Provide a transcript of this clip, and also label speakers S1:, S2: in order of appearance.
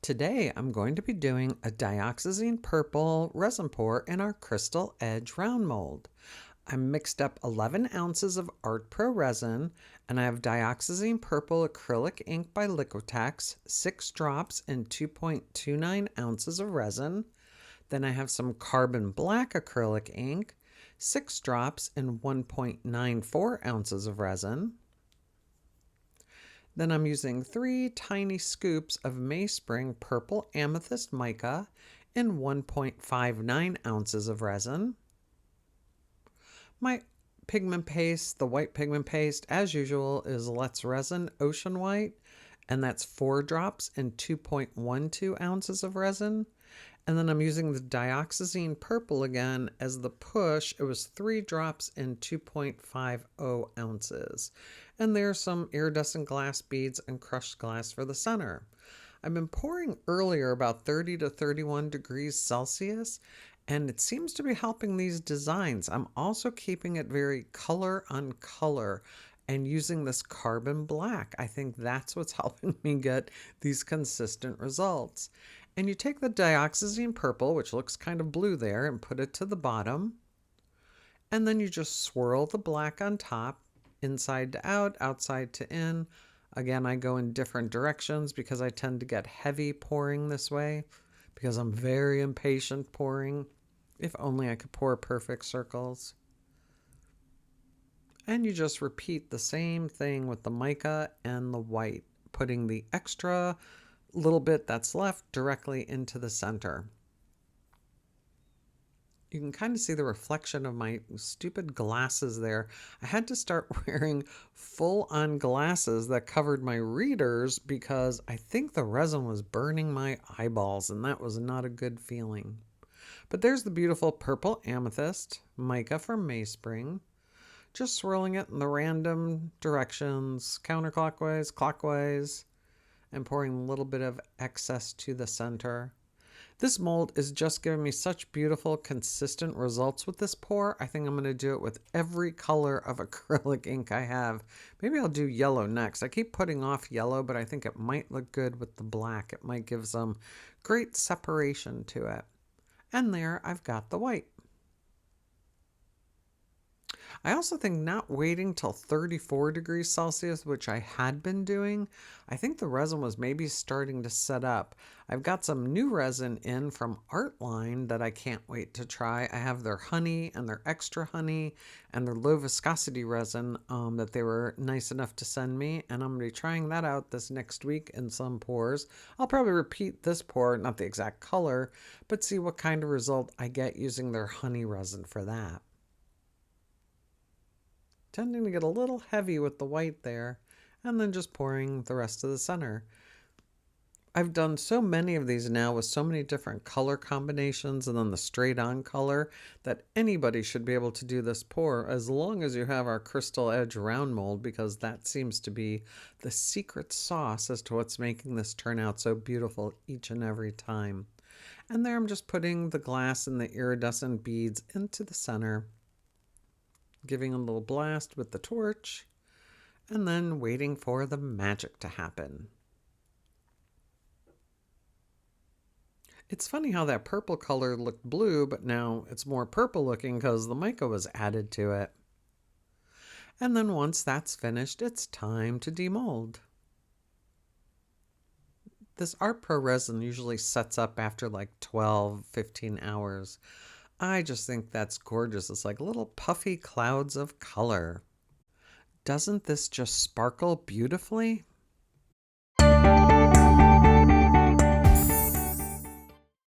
S1: Today I'm going to be doing a Dioxazine Purple Resin Pour in our Crystal Edge round mold. I mixed up 11 ounces of Art Pro resin, and I have Dioxazine Purple Acrylic ink by Liquitex, 6 drops and 2.29 ounces of resin. Then I have some Carbon Black Acrylic ink, 6 drops and 1.94 ounces of resin. Then I'm using 3 tiny scoops of Meyspring Purple Amethyst Mica and 1.59 ounces of resin. My pigment paste, the white pigment paste, as usual, is Let's Resin Ocean White, and that's 4 drops and 2.12 ounces of resin. And then I'm using the Dioxazine Purple again as the push. It was 3 drops and 2.50 ounces. And there's some iridescent glass beads and crushed glass for the center. I've been pouring earlier about 30 to 31 degrees Celsius, and it seems to be helping these designs. I'm also keeping it very color on color and using this carbon black. I think that's what's helping me get these consistent results. And you take the Dioxazine Purple, which looks kind of blue there, and put it to the bottom. And then you just swirl the black on top, inside to out, outside to in. Again, I go in different directions because I tend to get heavy pouring this way because I'm very impatient pouring. If only I could pour perfect circles. And you just repeat the same thing with the mica and the white, putting the extra little bit that's left directly into the center. You can kind of see the reflection of my stupid glasses there. I had to start wearing full-on glasses that covered my readers because I think the resin was burning my eyeballs, and that was not a good feeling. But there's the beautiful purple amethyst, mica from Meyspring. Just swirling it in the random directions, counterclockwise, clockwise, and pouring a little bit of excess to the center. This mold is just giving me such beautiful, consistent results with this pour. I think I'm going to do it with every color of acrylic ink I have. Maybe I'll do yellow next. I keep putting off yellow, but I think it might look good with the black. It might give some great separation to it. And there I've got the white. I also think not waiting till 34 degrees Celsius, which I had been doing, I think the resin was maybe starting to set up. I've got some new resin in from Artline that I can't wait to try. I have their honey and their extra honey and their low viscosity resin that they were nice enough to send me, and I'm going to be trying that out this next week in some pours. I'll probably repeat this pour, not the exact color, but see what kind of result I get using their honey resin for that. Tending to get a little heavy with the white there, and then just pouring the rest of the center. I've done so many of these now with so many different color combinations and then the straight on color that anybody should be able to do this pour as long as you have our Crystal Edge round mold, because that seems to be the secret sauce as to what's making this turn out so beautiful each and every time. And there I'm just putting the glass and the iridescent beads into the center, giving a little blast with the torch, and then waiting for the magic to happen. It's funny how that purple color looked blue, but now it's more purple looking because the mica was added to it. And then once that's finished, it's time to demold. This Art Pro resin usually sets up after like 12, 15 hours. I just think that's gorgeous. It's like little puffy clouds of color. Doesn't this just sparkle beautifully?